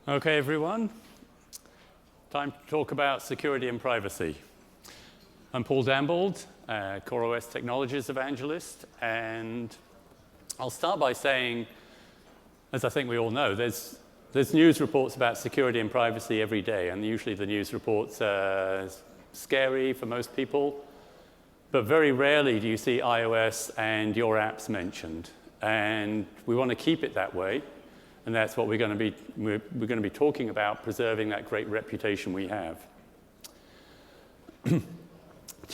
Okay, everyone. Time to talk about security and privacy. I'm Paul Dambold, CoreOS Technologies Evangelist, and I'll start by saying, as I think we all know, there's news reports about security and privacy every day, and usually the news reports are scary for most people, but very rarely do you see iOS and your apps mentioned, and we want to keep it that way. And that's what we're going to be talking about, preserving that great reputation we have. To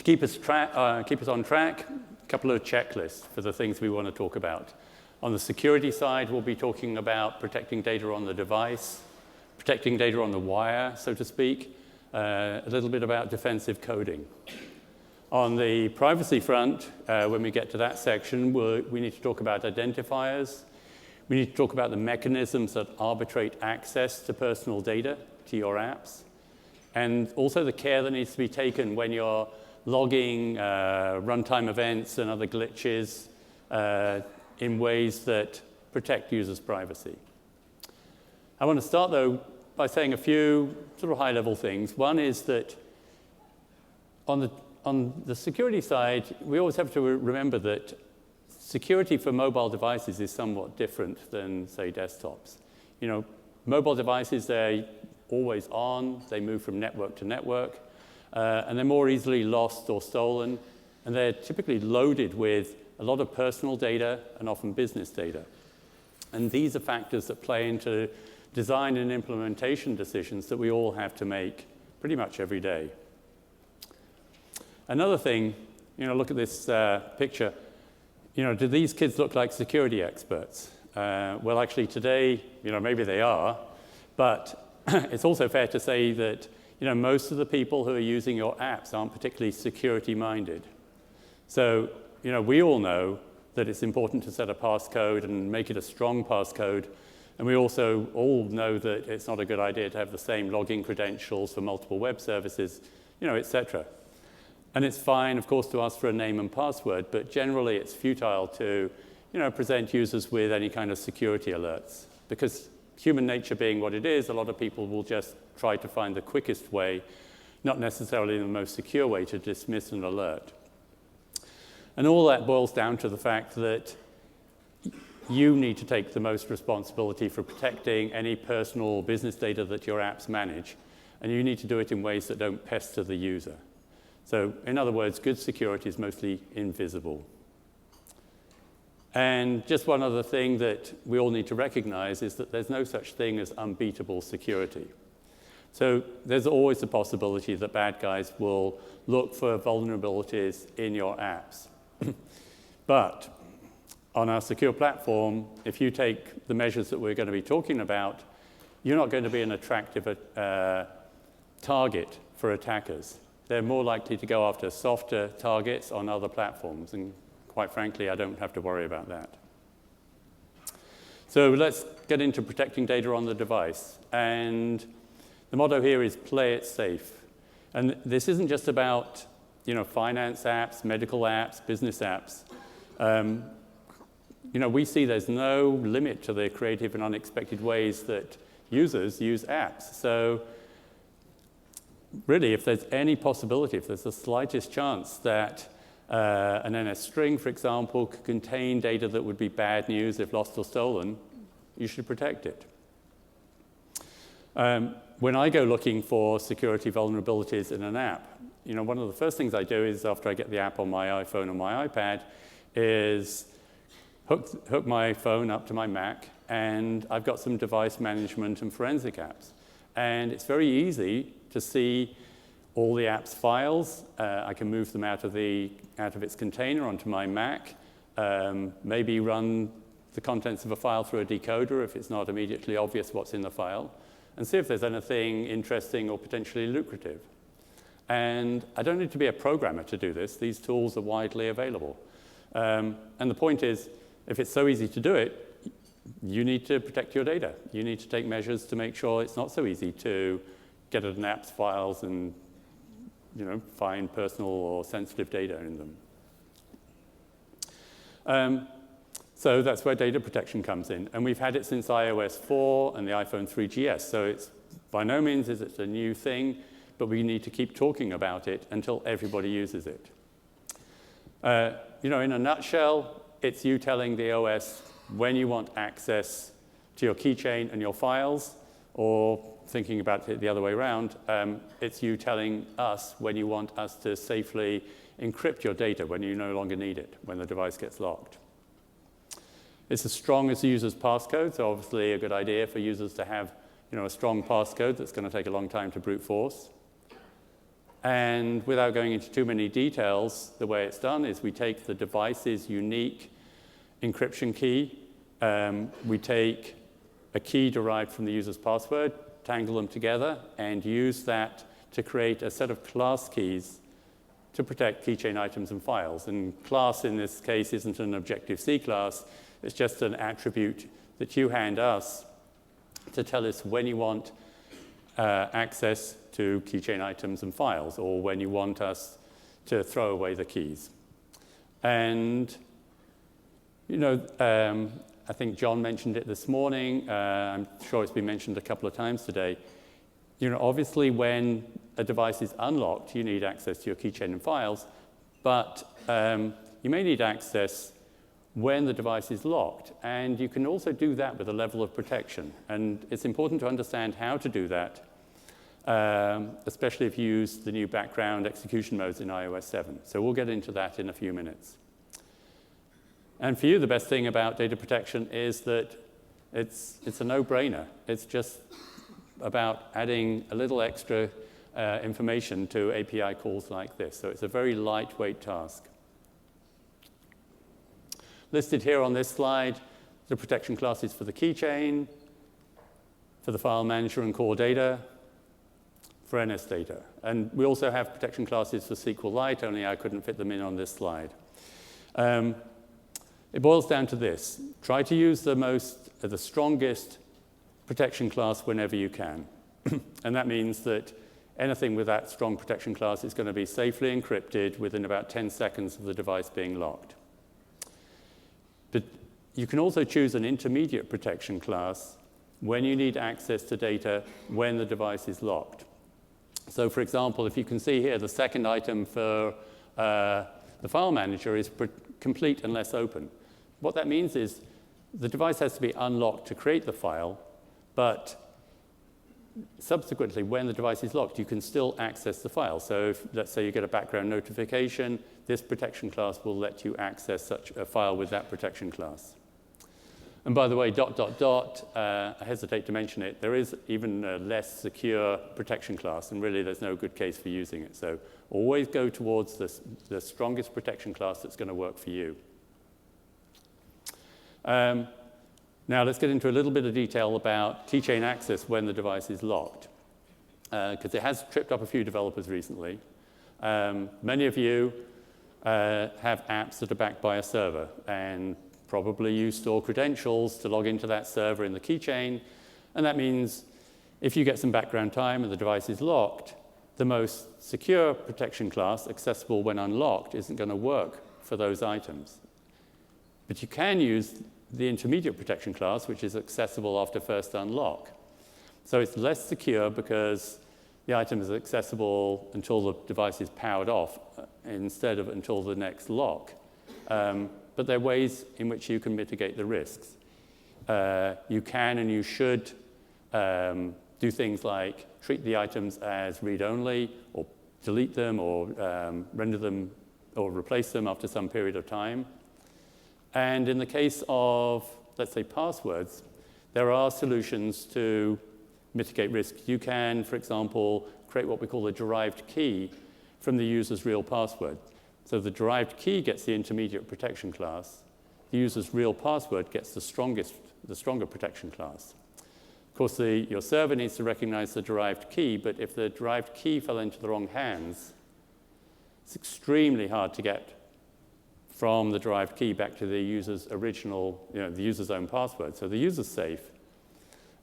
keep us on track, a couple of checklists for the things we want to talk about. On the security side, we'll be talking about protecting data on the device, protecting data on the wire, so to speak, a little bit about defensive coding. On the privacy front, when we get to that section, we need to talk about identifiers. We need to talk about the mechanisms that arbitrate access to personal data, to your apps, and also the care that needs to be taken when you're logging runtime events and other glitches in ways that protect users' privacy. I want to start, though, by saying a few sort of high-level things. One is that on the security side, we always have to remember that security for mobile devices is somewhat different than, say, desktops. You know, mobile devices, they're always on, they move from network to network, and they're more easily lost or stolen, and they're typically loaded with a lot of personal data and often business data. And these are factors that play into design and implementation decisions that we all have to make pretty much every day. Another thing, you know, look at this picture. You know, do these kids look like security experts? Well, actually today, you know, maybe they are, but it's also fair to say that, you know, most of the people who are using your apps aren't particularly security-minded. So, you know, we all know that it's important to set a passcode and make it a strong passcode, and we also all know that it's not a good idea to have the same login credentials for multiple web services, you know, et cetera. And it's fine, of course, to ask for a name and password, but generally it's futile to, you know, present users with any kind of security alerts. Because human nature being what it is, a lot of people will just try to find the quickest way, not necessarily the most secure way, to dismiss an alert. And all that boils down to the fact that you need to take the most responsibility for protecting any personal or business data that your apps manage, and you need to do it in ways that don't pester the user. So, in other words, good security is mostly invisible. And just one other thing that we all need to recognize is that there's no such thing as unbeatable security. So there's always the possibility that bad guys will look for vulnerabilities in your apps. But on our secure platform, if you take the measures that we're going to be talking about, you're not going to be an attractive target for attackers. They're more likely to go after softer targets on other platforms, and quite frankly, I don't have to worry about that. So let's get into protecting data on the device. And the motto here is play it safe. And this isn't just about, you know, finance apps, medical apps, business apps. You know, we see there's no limit to the creative and unexpected ways that users use apps. So really, if there's any possibility, if there's the slightest chance that an NS string, for example, could contain data that would be bad news if lost or stolen, you should protect it. When I go looking for security vulnerabilities in an app, you know, one of the first things I do is, after I get the app on my iPhone or my iPad, is hook my phone up to my Mac, and I've got some device management and forensic apps. And it's very easy to see all the app's files. I can move them out of its container onto my Mac, maybe run the contents of a file through a decoder if it's not immediately obvious what's in the file, and see if there's anything interesting or potentially lucrative. And I don't need to be a programmer to do this. These tools are widely available. And the point is, if it's so easy to do it, you need to protect your data. You need to take measures to make sure it's not so easy to get at an app's files and, you know, find personal or sensitive data in them. So that's where data protection comes in. And we've had it since iOS 4 and the iPhone 3GS. So it's by no means is it a new thing, but we need to keep talking about it until everybody uses it. In a nutshell, it's you telling the OS when you want access to your keychain and your files, or thinking about it the other way around, it's you telling us when you want us to safely encrypt your data when you no longer need it, when the device gets locked. It's as strong as the user's passcode, so obviously a good idea for users to have a strong passcode that's going to take a long time to brute force. And without going into too many details, the way it's done is we take the device's unique encryption key, we take a key derived from the user's password, tangle them together, and use that to create a set of class keys to protect keychain items and files. And class in this case isn't an Objective-C class, it's just an attribute that you hand us to tell us when you want access to keychain items and files, or when you want us to throw away the keys. And, I think John mentioned it this morning. I'm sure it's been mentioned a couple of times today. Obviously, when a device is unlocked, you need access to your keychain and files, but you may need access when the device is locked. And you can also do that with a level of protection. And it's important to understand how to do that, especially if you use the new background execution modes in iOS 7. So we'll get into that in a few minutes. And for you, the best thing about data protection is that it's a no-brainer. It's just about adding a little extra information to API calls like this. So it's a very lightweight task. Listed here on this slide, the protection classes for the keychain, for the file manager and core data, for NS data. And we also have protection classes for SQLite, only I couldn't fit them in on this slide. It boils down to this. Try to use the strongest protection class whenever you can. And that means that anything with that strong protection class is going to be safely encrypted within about 10 seconds of the device being locked. But you can also choose an intermediate protection class when you need access to data when the device is locked. So for example, if you can see here, the second item for the file manager is complete unless open. What that means is the device has to be unlocked to create the file, but subsequently, when the device is locked, you can still access the file. So if, let's say you get a background notification, this protection class will let you access such a file with that protection class. And by the way, ... I hesitate to mention it, there is even a less secure protection class, and really there's no good case for using it. So always go towards the strongest protection class that's going to work for you. Now let's get into a little bit of detail about keychain access when the device is locked, because it has tripped up a few developers recently. Many of you have apps that are backed by a server, and probably you store credentials to log into that server in the keychain, and that means if you get some background time and the device is locked, the most secure protection class, accessible when unlocked, isn't going to work for those items. But you can use the intermediate protection class, which is accessible after first unlock. So it's less secure because the item is accessible until the device is powered off instead of until the next lock. But there are ways in which you can mitigate the risks. You can and you should do things like treat the items as read-only, or delete them, or render them, or replace them after some period of time. And in the case of, let's say, passwords, there are solutions to mitigate risk. You can, for example, create what we call a derived key from the user's real password. So the derived key gets the intermediate protection class. The user's real password gets the stronger protection class. Of course, your server needs to recognize the derived key, but if the derived key fell into the wrong hands, it's extremely hard to get from the derived key back to the user's original, the user's own password. So the user's safe.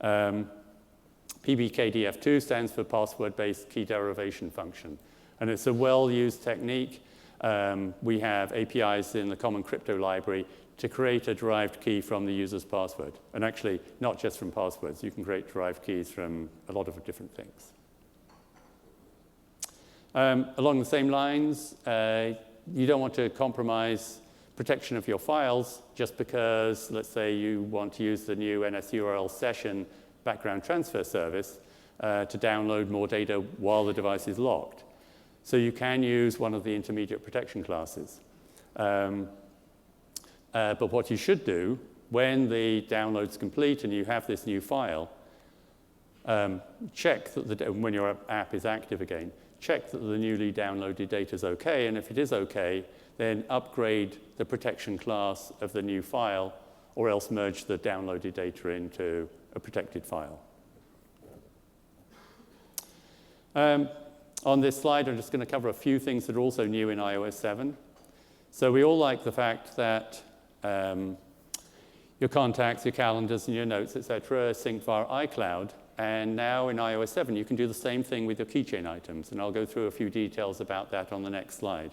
PBKDF2 stands for password-based key derivation function. And it's a well-used technique. We have APIs in the Common Crypto library to create a derived key from the user's password. And actually, not just from passwords. You can create derived keys from a lot of different things. Along the same lines, you don't want to compromise protection of your files just because, let's say, you want to use the new NSURL session background transfer service to download more data while the device is locked. So you can use one of the intermediate protection classes. But what you should do when the download's complete and you have this new file, check that when your app is active again, check that the newly downloaded data is OK. And if it is OK, then upgrade the protection class of the new file, or else merge the downloaded data into a protected file. On this slide, I'm just going to cover a few things that are also new in iOS 7. So we all like the fact that your contacts, your calendars, and your notes, etc., are synced via iCloud. And now in iOS 7, you can do the same thing with your keychain items. And I'll go through a few details about that on the next slide.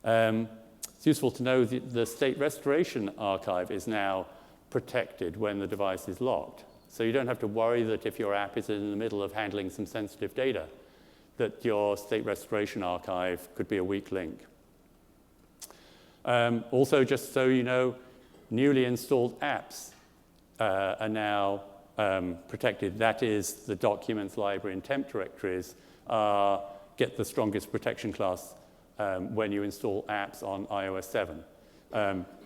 It's useful to know that the state restoration archive is now protected when the device is locked. So you don't have to worry that if your app is in the middle of handling some sensitive data, that your state restoration archive could be a weak link. Also, just so you know, newly installed apps are now protected. That is, the documents, library, and temp directories get the strongest protection class when you install apps on iOS 7.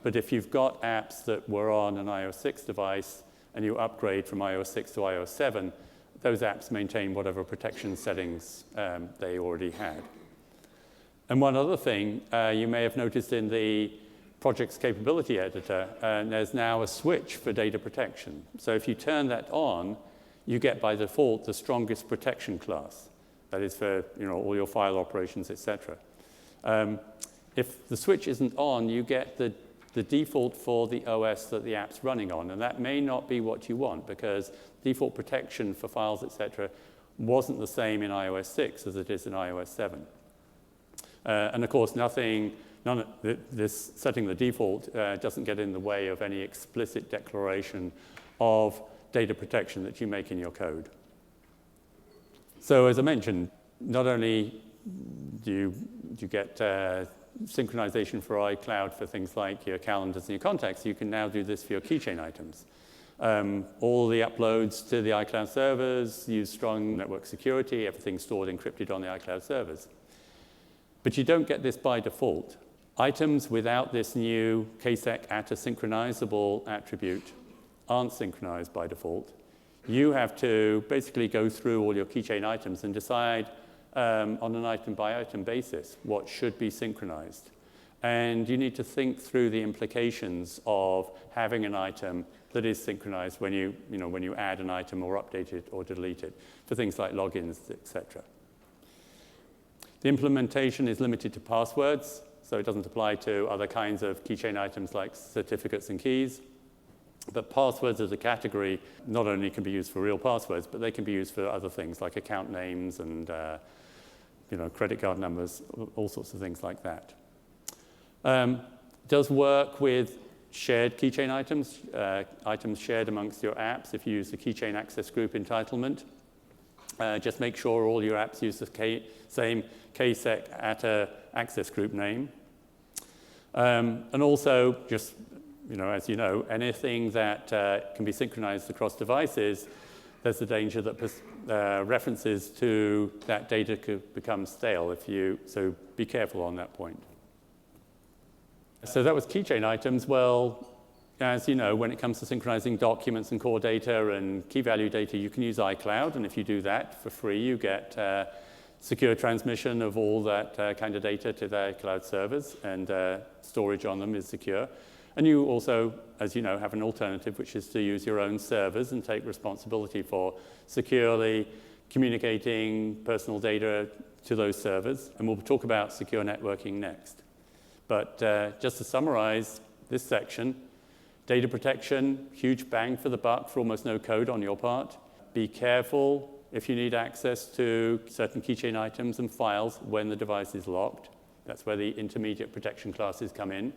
But if you've got apps that were on an iOS 6 device and you upgrade from iOS 6 to iOS 7, those apps maintain whatever protection settings they already had. And one other thing you may have noticed in the project's capability editor, there's now a switch for data protection. So if you turn that on, you get by default the strongest protection class. That is for all your file operations, etc. If the switch isn't on, you get the default for the OS that the app's running on. And that may not be what you want, because default protection for files, etc., wasn't the same in iOS 6 as it is in iOS 7. And of course, none of this setting the default doesn't get in the way of any explicit declaration of data protection that you make in your code. So as I mentioned, not only do you get synchronization for iCloud for things like your calendars and your contacts, you can now do this for your keychain items. All the uploads to the iCloud servers use strong network security, everything's stored encrypted on the iCloud servers. But you don't get this by default. Items without this new ksec at a synchronizable attribute aren't synchronized by default. You have to basically go through all your keychain items and decide on an item-by-item basis what should be synchronized. And you need to think through the implications of having an item that is synchronized when you add an item or update it or delete it for things like logins, etc. The implementation is limited to passwords, so it doesn't apply to other kinds of keychain items like certificates and keys. But passwords as a category not only can be used for real passwords, but they can be used for other things like account names and credit card numbers, all sorts of things like that. Does work with shared keychain items, items shared amongst your apps if you use the keychain access group entitlement. Just make sure all your apps use the same ksec at a access group name. And also, just as you know, anything that can be synchronized across devices, there's the danger that references to that data could become stale so be careful on that point. So that was keychain items. Well, as you know, when it comes to synchronizing documents and core data and key value data, you can use iCloud. And if you do that for free, you get secure transmission of all that kind of data to the cloud servers, and storage on them is secure. And you also, as you know, have an alternative, which is to use your own servers and take responsibility for securely communicating personal data to those servers. And we'll talk about secure networking next. But just to summarize this section, data protection, huge bang for the buck for almost no code on your part. Be careful if you need access to certain keychain items and files when the device is locked. That's where the intermediate protection classes come in.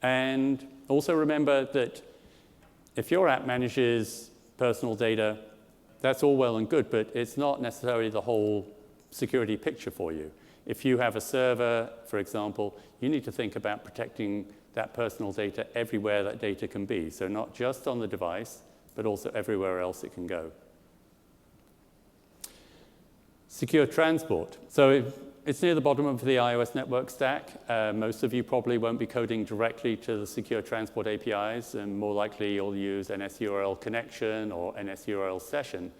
And also remember that if your app manages personal data, that's all well and good, but it's not necessarily the whole security picture for you. If you have a server, for example, you need to think about protecting that personal data everywhere that data can be. So not just on the device, but also everywhere else it can go. Secure transport. So it's near the bottom of the iOS network stack. Most of you probably won't be coding directly to the secure transport APIs, and more likely you'll use NSURL connection or NSURL session.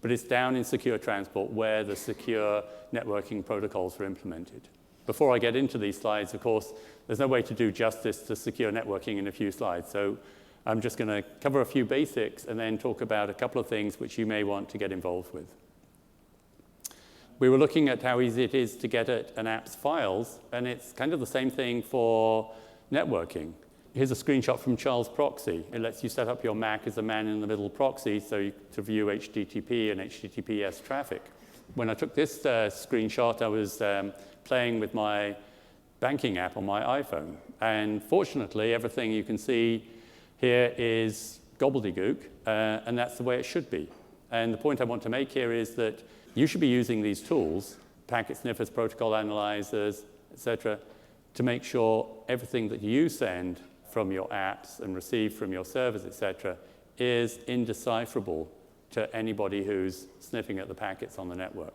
But it's down in secure transport where the secure networking protocols are implemented. Before I get into these slides, of course, there's no way to do justice to secure networking in a few slides. So I'm just going to cover a few basics and then talk about a couple of things which you may want to get involved with. We were looking at how easy it is to get at an app's files, and it's kind of the same thing for networking. Here's a screenshot from Charles Proxy. It lets you set up your Mac as a man-in-the-middle proxy to view HTTP and HTTPS traffic. When I took this screenshot, I was playing with my banking app on my iPhone. And fortunately, everything you can see here is gobbledygook, and that's the way it should be. And the point I want to make here is that you should be using these tools, packet sniffers, protocol analyzers, etc., to make sure everything that you send from your apps and receive from your servers, etc., is indecipherable to anybody who's sniffing at the packets on the network.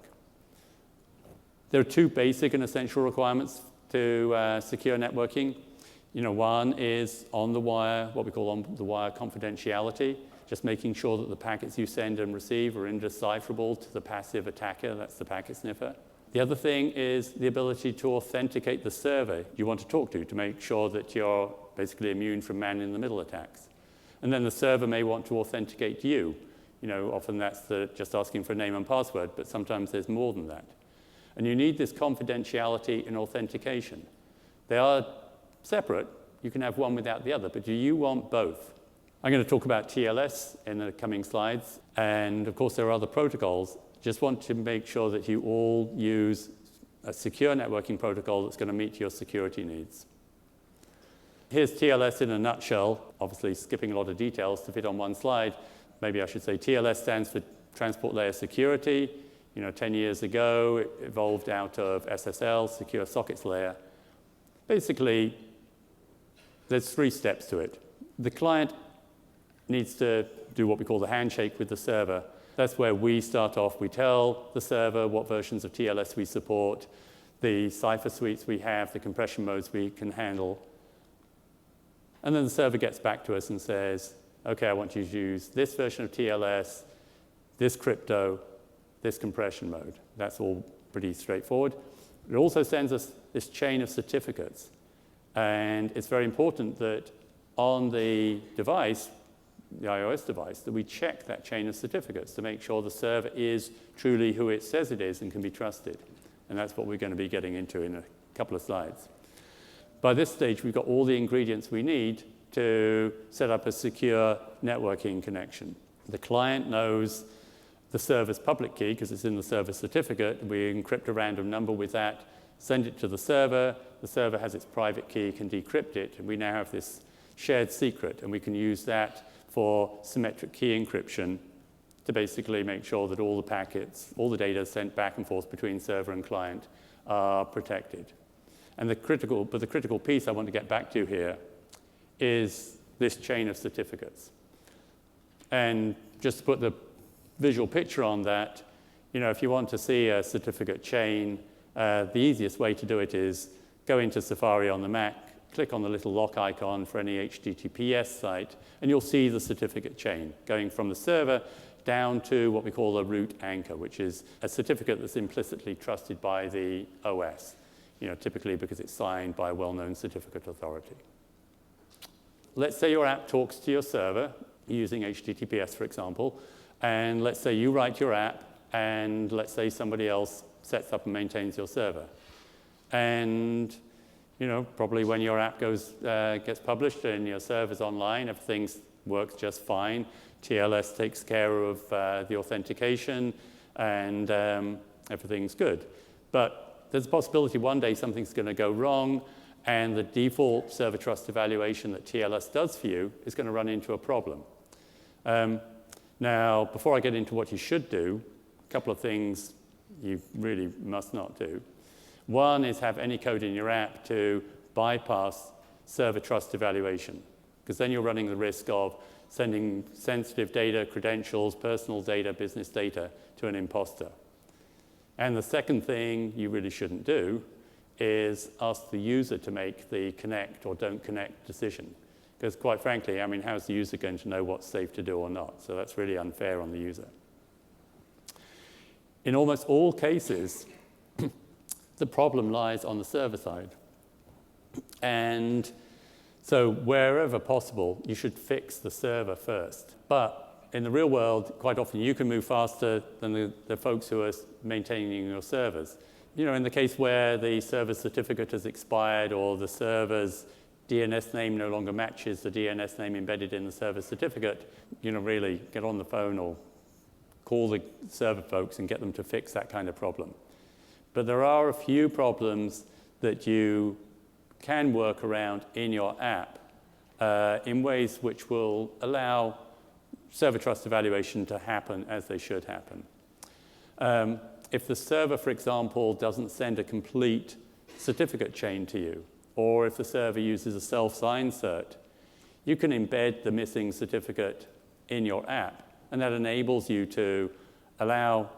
There are two basic and essential requirements to secure networking. One is on the wire, what we call on the wire confidentiality, just making sure that the packets you send and receive are indecipherable to the passive attacker, that's the packet sniffer. The other thing is the ability to authenticate the server you want to talk to make sure that you're basically immune from man-in-the-middle attacks. And then the server may want to authenticate you. Often that's just asking for a name and password, but sometimes there's more than that. And you need this confidentiality and authentication. They are separate. You can have one without the other, but do you want both? I'm going to talk about TLS in the coming slides. And of course, there are other protocols. Just want to make sure that you all use a secure networking protocol that's going to meet your security needs. Here's TLS in a nutshell, obviously skipping a lot of details to fit on one slide. Maybe I should say TLS stands for Transport Layer Security. 10 years ago, it evolved out of SSL, Secure Sockets Layer. Basically, there's 3 steps to it. The client needs to do what we call the handshake with the server. That's where we start off. We tell the server what versions of TLS we support, the cipher suites we have, the compression modes we can handle. And then the server gets back to us and says, OK, I want you to use this version of TLS, this crypto, this compression mode. That's all pretty straightforward. It also sends us this chain of certificates. And it's very important that on the device, the iOS device, that we check that chain of certificates to make sure the server is truly who it says it is and can be trusted. And that's what we're going to be getting into in a couple of slides. By this stage, we've got all the ingredients we need to set up a secure networking connection. The client knows the server's public key because it's in the server certificate. We encrypt a random number with that, send it to the server. The server has its private key, can decrypt it, and we now have this shared secret, and we can use that for symmetric key encryption to basically make sure that all the packets, all the data sent back and forth between server and client are protected. And the critical piece I want to get back to here is this chain of certificates. And just to put the visual picture on that, if you want to see a certificate chain, the easiest way to do it is go into Safari on the Mac, click on the little lock icon for any HTTPS site, and you'll see the certificate chain going from the server down to what we call a root anchor, which is a certificate that's implicitly trusted by the OS, typically because it's signed by a well-known certificate authority. Let's say your app talks to your server using HTTPS, for example, and let's say you write your app, and let's say somebody else sets up and maintains your server. And probably when your app gets published and your server's online, everything works just fine. TLS takes care of the authentication, and everything's good. But there's a possibility one day something's going to go wrong, and the default server trust evaluation that TLS does for you is going to run into a problem. Now, before I get into what you should do, a couple of things you really must not do. One is have any code in your app to bypass server trust evaluation, because then you're running the risk of sending sensitive data, credentials, personal data, business data to an imposter. And the second thing you really shouldn't do is ask the user to make the connect or don't connect decision. Because quite frankly, I mean, how's the user going to know what's safe to do or not? So that's really unfair on the user. In almost all cases, the problem lies on the server side. And so wherever possible, you should fix the server first. But in the real world, quite often you can move faster than the folks who are maintaining your servers. You know, in the case where the server certificate has expired or the server's DNS name no longer matches the DNS name embedded in the server certificate, you know, really get on the phone or call the server folks and get them to fix that kind of problem. But there are a few problems that you can work around in your app in ways which will allow server trust evaluation to happen as they should happen. If the server, for example, doesn't send a complete certificate chain to you, or if the server uses a self-sign cert, you can embed the missing certificate in your app, and that enables you to allow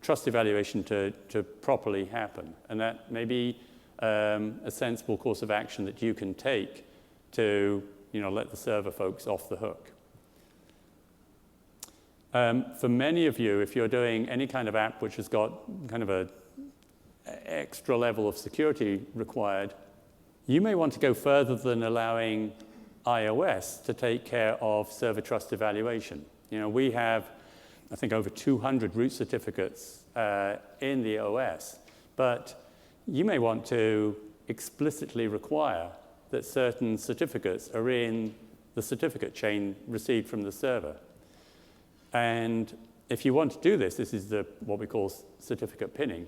trust evaluation to properly happen. And that may be a sensible course of action that you can take to, you know, let the server folks off the hook. For many of you, if you're doing any kind of app which has got kind of an extra level of security required, you may want to go further than allowing iOS to take care of server trust evaluation. You know, we have, I think, over 200 root certificates in the OS, but you may want to explicitly require that certain certificates are in the certificate chain received from the server. And if you want to do this, this is what we call certificate pinning,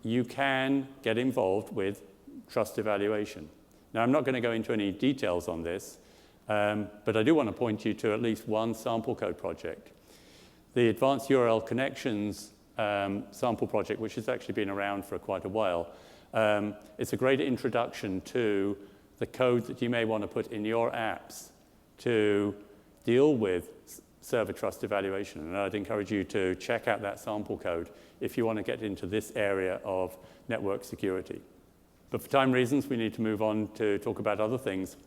you can get involved with trust evaluation. Now, I'm not going to go into any details on this, but I do want to point you to at least one sample code project. The Advanced URL Connections sample project, which has actually been around for quite a while, it's a great introduction to the code that you may want to put in your apps to deal with server trust evaluation. And I'd encourage you to check out that sample code if you want to get into this area of network security. But for time reasons, we need to move on to talk about other things.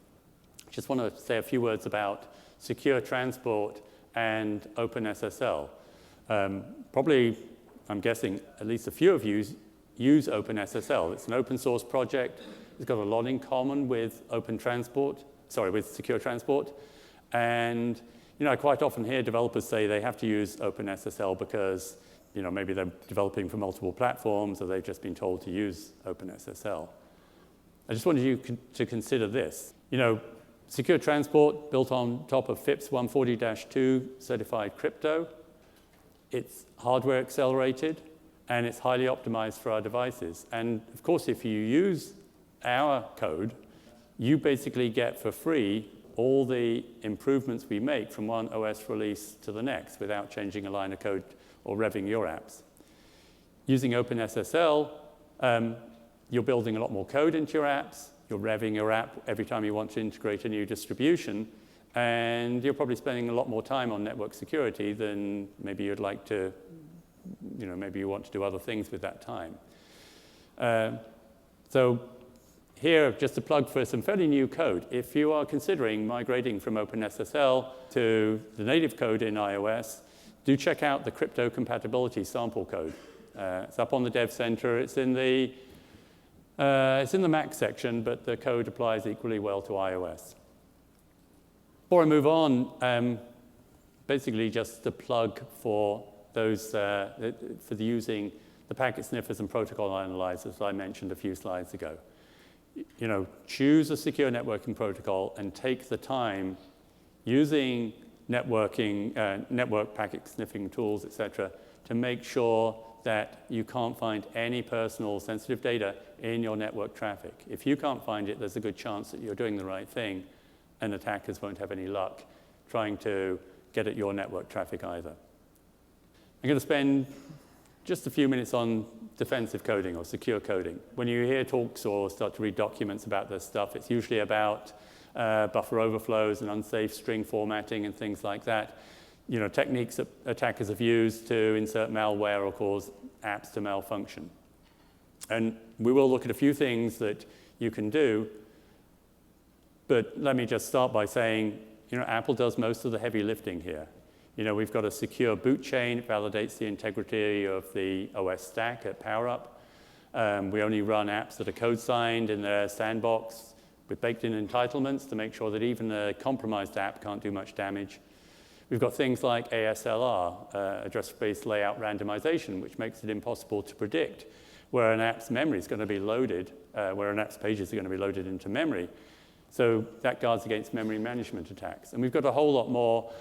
Just want to say a few words about secure transport and OpenSSL. Probably, I'm guessing, at least a few of you use OpenSSL. It's an open source project. It's got a lot in common with with secure transport. And you know, I quite often hear developers say they have to use OpenSSL because, you know, maybe they're developing for multiple platforms or they've just been told to use OpenSSL. I just wanted you to consider this. You know, secure transport built on top of FIPS 140-2 certified crypto. It's hardware accelerated and it's highly optimized for our devices. And of course, if you use our code, you basically get for free all the improvements we make from one OS release to the next without changing a line of code or revving your apps. Using OpenSSL, you're building a lot more code into your apps, you're revving your app every time you want to integrate a new distribution, and you're probably spending a lot more time on network security than maybe you'd like to, you know, maybe you want to do other things with that time. So here, just a plug for some fairly new code. If you are considering migrating from OpenSSL to the native code in iOS, do check out the crypto compatibility sample code. It's up on the Dev Center. It's in the Mac section, but the code applies equally well to iOS. Before I move on, basically just a plug for those using the packet sniffers and protocol analyzers I mentioned a few slides ago. You know, choose a secure networking protocol and take the time using network packet sniffing tools, etc., to make sure that you can't find any personal sensitive data in your network traffic. If you can't find it, there's a good chance that you're doing the right thing, and attackers won't have any luck trying to get at your network traffic either. I'm going to spend just a few minutes on defensive coding or secure coding. When you hear talks or start to read documents about this stuff, it's usually about buffer overflows and unsafe string formatting and things like that. Techniques that attackers have used to insert malware or cause apps to malfunction. And we will look at a few things that you can do, but let me just start by saying, Apple does most of the heavy lifting here. We've got a secure boot chain. It validates the integrity of the OS stack at PowerUp. We only run apps that are code-signed in their sandbox with baked-in entitlements to make sure that even a compromised app can't do much damage. We've got things like ASLR, address space layout randomization, which makes it impossible to predict where an app's memory is going to be loaded, where an app's pages are going to be loaded into memory. So that guards against memory management attacks. And we've got a whole lot more.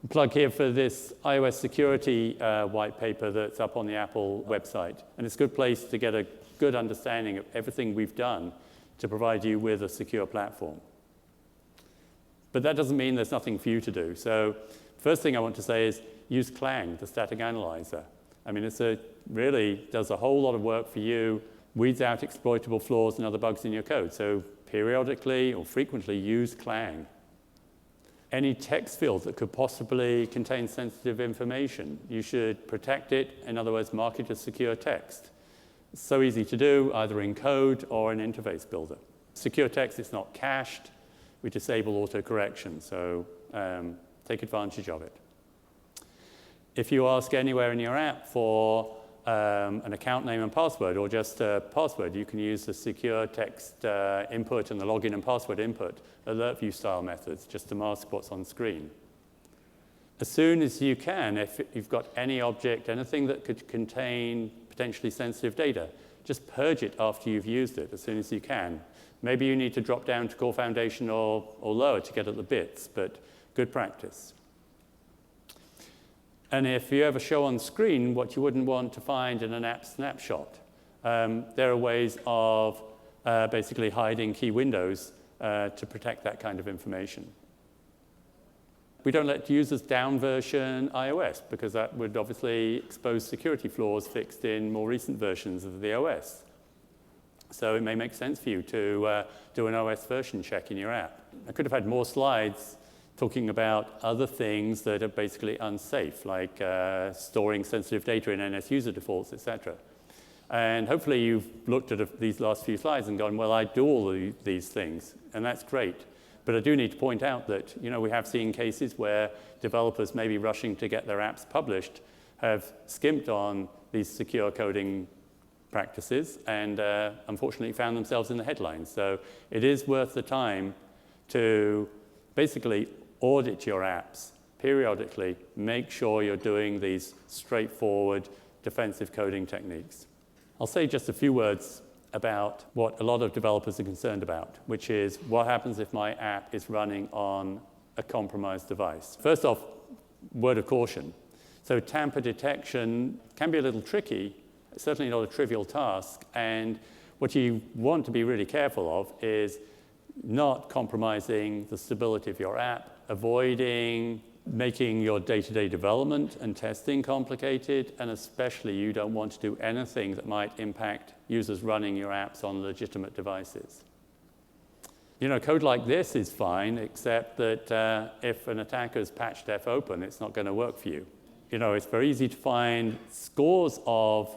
Plug here for this iOS security white paper that's up on the Apple website. And it's a good place to get a good understanding of everything we've done to provide you with a secure platform. But that doesn't mean there's nothing for you to do. So first thing I want to say is use Clang, the static analyzer. I mean, it really does a whole lot of work for you, weeds out exploitable flaws and other bugs in your code. So periodically or frequently use Clang. Any text field that could possibly contain sensitive information, you should protect it, in other words, mark it as secure text. It's so easy to do, either in code or in interface builder. Secure text is not cached. We disable autocorrection, so take advantage of it. If you ask anywhere in your app for an account name and password, or just a password, you can use the secure text input and the login and password input, alert view style methods, just to mask what's on screen. As soon as you can, if you've got any object, anything that could contain potentially sensitive data, just purge it after you've used it as soon as you can. Maybe you need to drop down to core foundation or lower to get at the bits, but good practice. And if you ever show on screen what you wouldn't want to find in an app snapshot, there are ways of basically hiding key windows to protect that kind of information. We don't let users down version iOS because that would obviously expose security flaws fixed in more recent versions of the OS. So it may make sense for you to do an OS version check in your app. I could have had more slides talking about other things that are basically unsafe, like storing sensitive data in NS user defaults, etc. And hopefully you've looked at these last few slides and gone, well, I do all of these things, and that's great. But I do need to point out that we have seen cases where developers may be rushing to get their apps published, have skimped on these secure coding practices, and unfortunately found themselves in the headlines. So it is worth the time to basically audit your apps periodically, make sure you're doing these straightforward defensive coding techniques. I'll say just a few words about what a lot of developers are concerned about, which is what happens if my app is running on a compromised device. First off, word of caution. So tamper detection can be a little tricky. It's certainly not a trivial task. And what you want to be really careful of is not compromising the stability of your app, avoiding making your day-to-day development and testing complicated, and especially you don't want to do anything that might impact users running your apps on legitimate devices. Code like this is fine, except that if an attacker's patch def open, it's not going to work for you. It's very easy to find scores of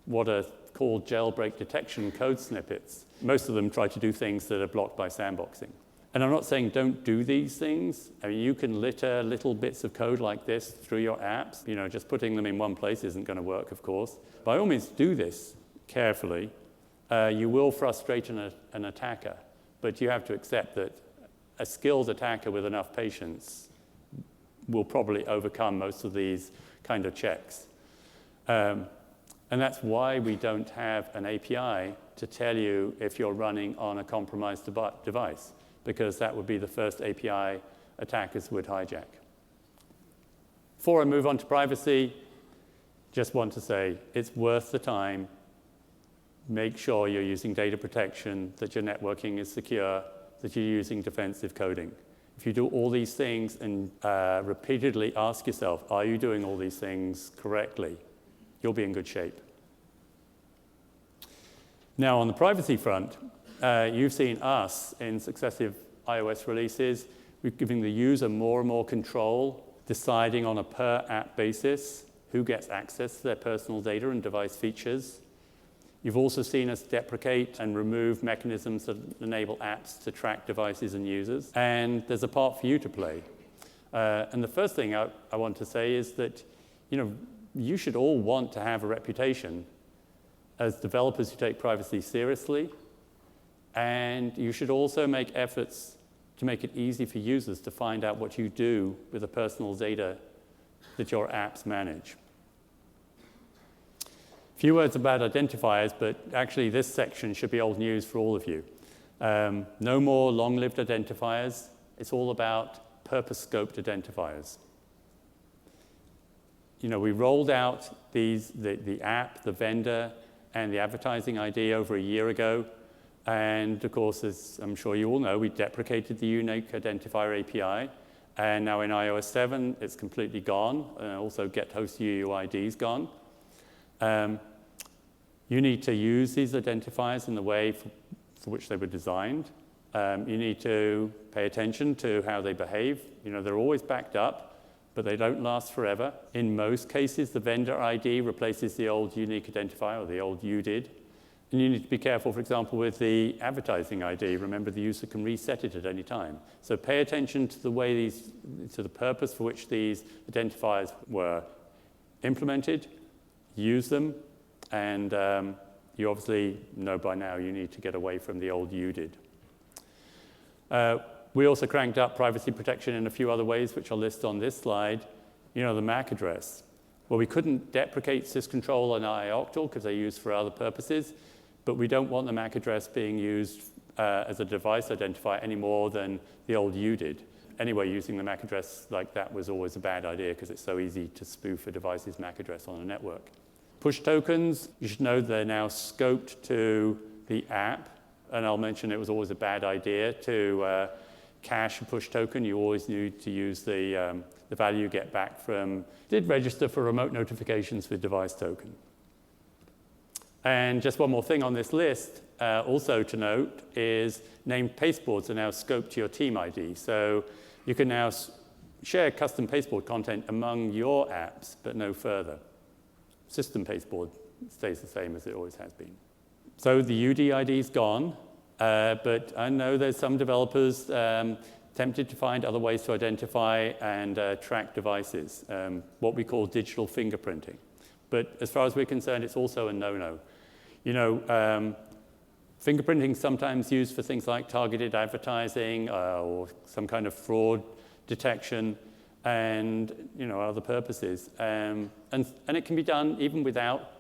what are called jailbreak detection code snippets. Most of them try to do things that are blocked by sandboxing. And I'm not saying don't do these things. I mean, you can litter little bits of code like this through your apps. Just putting them in one place isn't going to work, of course. By all means, do this carefully. You will frustrate an attacker, but you have to accept that a skilled attacker with enough patience will probably overcome most of these kind of checks. And that's why we don't have an API to tell you if you're running on a compromised device, because that would be the first API attackers would hijack. Before I move on to privacy, just want to say it's worth the time. Make sure you're using data protection, that your networking is secure, that you're using defensive coding. If you do all these things and repeatedly ask yourself, are you doing all these things correctly, you'll be in good shape. Now, on the privacy front, you've seen us in successive iOS releases. We're giving the user more and more control, deciding on a per-app basis who gets access to their personal data and device features. You've also seen us deprecate and remove mechanisms that enable apps to track devices and users. And there's a part for you to play. And the first thing I want to say is that, you should all want to have a reputation as developers who take privacy seriously. And you should also make efforts to make it easy for users to find out what you do with the personal data that your apps manage. A few words about identifiers, but actually this section should be old news for all of you. No more long-lived identifiers. It's all about purpose-scoped identifiers. We rolled out the app, the vendor, and the advertising ID over a year ago. And of course, as I'm sure you all know, we deprecated the unique identifier API. And now in iOS 7, it's completely gone. Also, get host UUID is gone. You need to use these identifiers in the way for which they were designed. You need to pay attention to how they behave. They're always backed up, but they don't last forever. In most cases, the vendor ID replaces the old unique identifier, or the old UDID. And you need to be careful, for example, with the advertising ID. Remember, the user can reset it at any time. So pay attention to to the purpose for which these identifiers were implemented, use them, and you obviously know by now you need to get away from the old UDID. We also cranked up privacy protection in a few other ways, which I'll list on this slide. The MAC address. Well, we couldn't deprecate syscontrol and iOctal because they're used for other purposes, but we don't want the MAC address being used as a device identifier any more than the old UDID. Anyway, using the MAC address like that was always a bad idea because it's so easy to spoof a device's MAC address on a network. Push tokens, you should know they're now scoped to the app, and I'll mention it was always a bad idea to cache a push token. You always need to use the value you get back from. Did register for remote notifications with device token. And just one more thing on this list, also to note, is named pasteboards are now scoped to your team ID. So you can now share custom pasteboard content among your apps, but no further. System pasteboard stays the same as it always has been. So the UDID is gone, but I know there's some developers tempted to find other ways to identify and track devices, what we call digital fingerprinting. But as far as we're concerned, it's also a no-no. Fingerprinting is sometimes used for things like targeted advertising or some kind of fraud detection and other purposes. And it can be done even without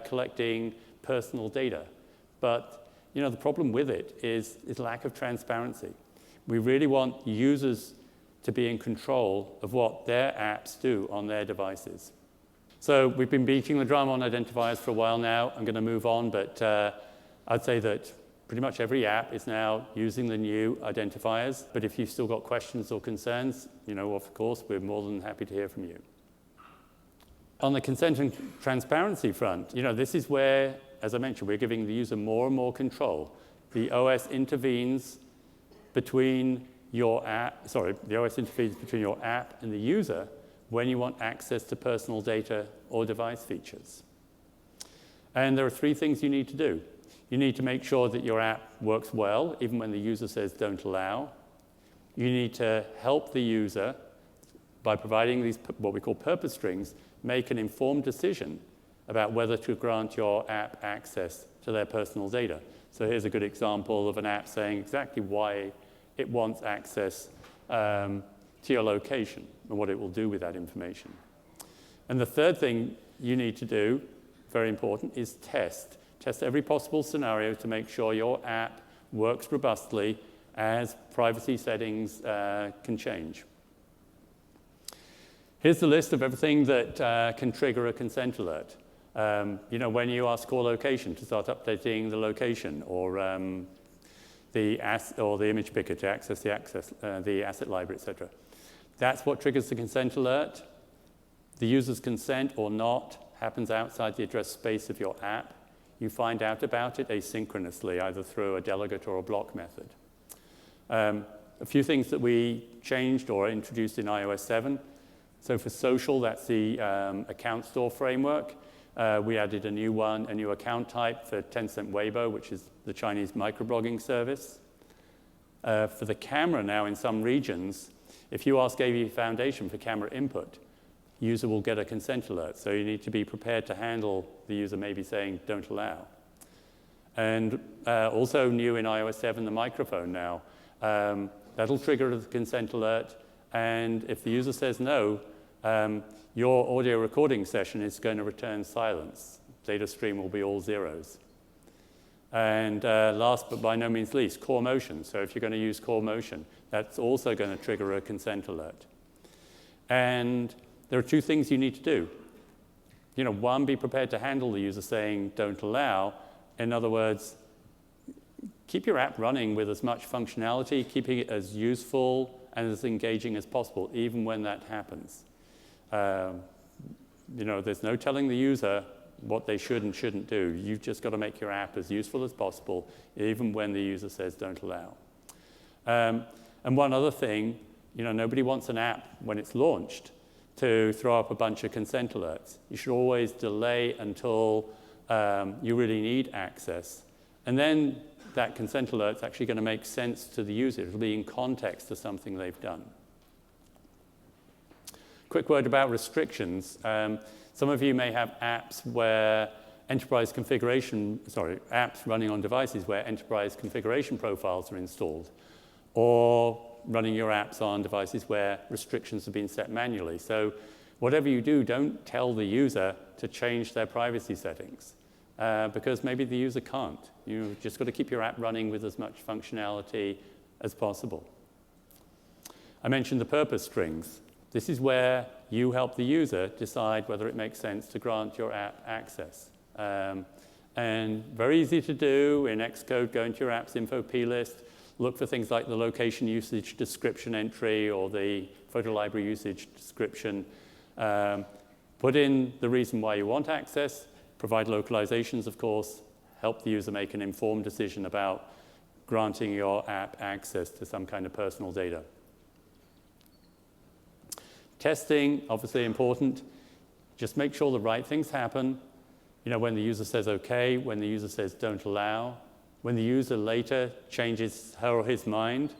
collecting personal data. But the problem with it is lack of transparency. We really want users to be in control of what their apps do on their devices. So we've been beating the drum on identifiers for a while now. I'm going to move on, but I'd say that pretty much every app is now using the new identifiers. But if you've still got questions or concerns, of course, we're more than happy to hear from you. On the consent and transparency front, this is where, as I mentioned, we're giving the user more and more control. The OS intervenes between your app, the OS intervenes between your app and the user when you want access to personal data or device features. And there are 3 things you need to do. You need to make sure that your app works well, even when the user says don't allow. You need to help the user by providing these, what we call purpose strings, make an informed decision about whether to grant your app access to their personal data. So here's a good example of an app saying exactly why it wants access to your location and what it will do with that information. And the third thing you need to do, very important, is test. Test every possible scenario to make sure your app works robustly as privacy settings can change. Here's the list of everything that can trigger a consent alert. When you ask core location to start updating the location, or the image picker to access the asset library, etc. That's what triggers the consent alert. The user's consent or not happens outside the address space of your app. You find out about it asynchronously, either through a delegate or a block method. A few things that we changed or introduced in iOS 7. So for social, that's the account store framework. We added a new account type for Tencent Weibo, which is the Chinese microblogging service. For the camera now, in some regions, if you ask AV Foundation for camera input, user will get a consent alert. So you need to be prepared to handle the user maybe saying, don't allow. And also new in iOS 7, the microphone now. That'll trigger the consent alert. And if the user says no, your audio recording session is going to return silence. Data stream will be all zeros. And last but by no means least, core motion. So if you're going to use core motion, that's also going to trigger a consent alert. And there are two things you need to do. One, be prepared to handle the user saying don't allow. In other words, keep your app running with as much functionality, keeping it as useful and as engaging as possible, even when that happens. There's no telling the user what they should and shouldn't do. You've just got to make your app as useful as possible, even when the user says don't allow. And one other thing, nobody wants an app when it's launched to throw up a bunch of consent alerts. You should always delay until you really need access. And then that consent alert's actually going to make sense to the user. It'll be in context to something they've done. Quick word about restrictions. Some of you may have apps apps running on devices where enterprise configuration profiles are installed, or running your apps on devices where restrictions have been set manually. So whatever you do, don't tell the user to change their privacy settings, because maybe the user can't. You've just got to keep your app running with as much functionality as possible. I mentioned the purpose strings. This is where you help the user decide whether it makes sense to grant your app access. And very easy to do. In Xcode, go into your app's info plist, look for things like the location usage description entry or the photo library usage description. Put in the reason why you want access, provide localizations, of course, help the user make an informed decision about granting your app access to some kind of personal data. Testing, obviously important. Just make sure the right things happen. When the user says OK, when the user says don't allow, when the user later changes her or his mind,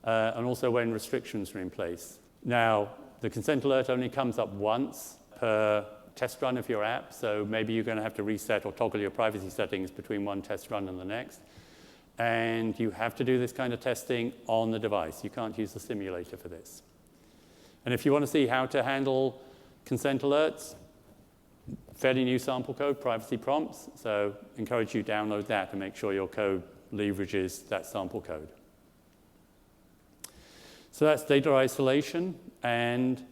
and also when restrictions are in place. Now, the consent alert only comes up once per test run of your app, so maybe you're going to have to reset or toggle your privacy settings between one test run and the next. And you have to do this kind of testing on the device. You can't use the simulator for this. And if you want to see how to handle consent alerts, fairly new sample code, privacy prompts. So encourage you to download that and make sure your code leverages that sample code. So that's data isolation and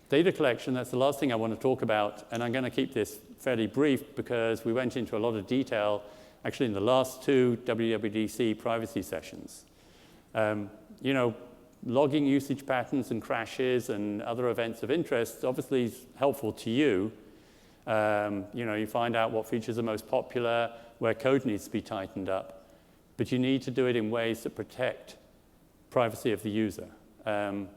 data collection. That's the last thing I want to talk about. And I'm going to keep this fairly brief because we went into a lot of detail actually in the last two WWDC privacy sessions. Logging usage patterns and crashes and other events of interest obviously is helpful to you. You find out what features are most popular, where code needs to be tightened up. But you need to do it in ways that protect privacy of the user. And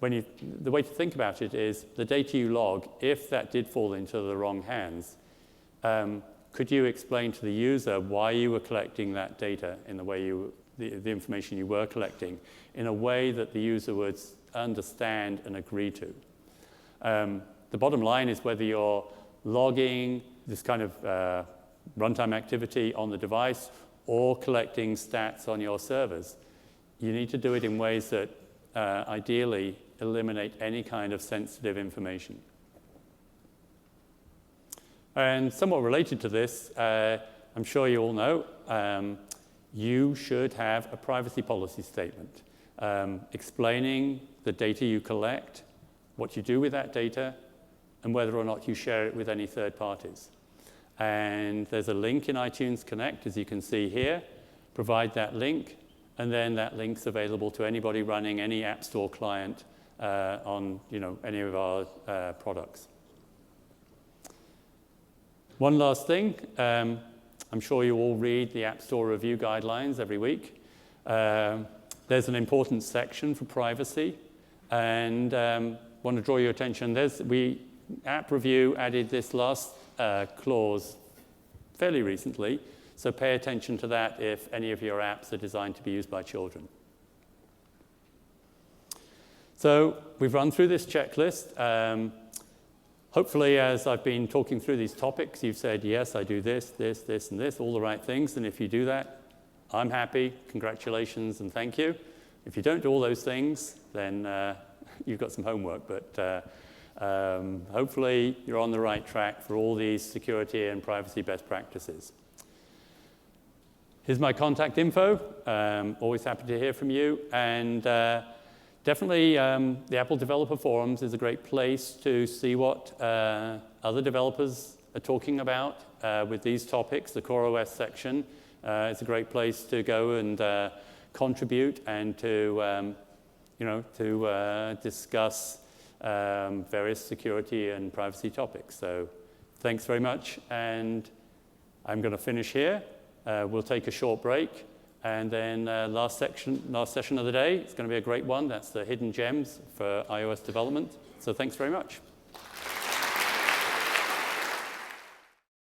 the way to think about it is the data you log, if that did fall into the wrong hands, could you explain to the user why you were collecting that data in the way the information you were collecting in a way that the user would understand and agree to. The bottom line is whether you're logging this kind of runtime activity on the device or collecting stats on your servers, you need to do it in ways that ideally eliminate any kind of sensitive information. And somewhat related to this, I'm sure you all know, you should have a privacy policy statement explaining the data you collect, what you do with that data, and whether or not you share it with any third parties. And there's a link in iTunes Connect, as you can see here. Provide that link, and then that link's available to anybody running any App Store client on any of our products. One last thing. I'm sure you all read the App Store review guidelines every week. There's an important section for privacy, and want to draw your attention. App Review added this last clause fairly recently, so pay attention to that if any of your apps are designed to be used by children. So we've run through this checklist. Hopefully, as I've been talking through these topics, you've said, yes, I do this, this, this, and this, all the right things. And if you do that, I'm happy. Congratulations and thank you. If you don't do all those things, then you've got some homework. But hopefully, you're on the right track for all these security and privacy best practices. Here's my contact info. Always happy to hear from you. And definitely, the Apple Developer Forums is a great place to see what other developers are talking about with these topics. The CoreOS section is a great place to go and contribute and to discuss various security and privacy topics. So thanks very much, and I'm going to finish here. We'll take a short break, and then last session of the day, it's going to be a great one. That's the hidden gems for iOS development. So thanks very much.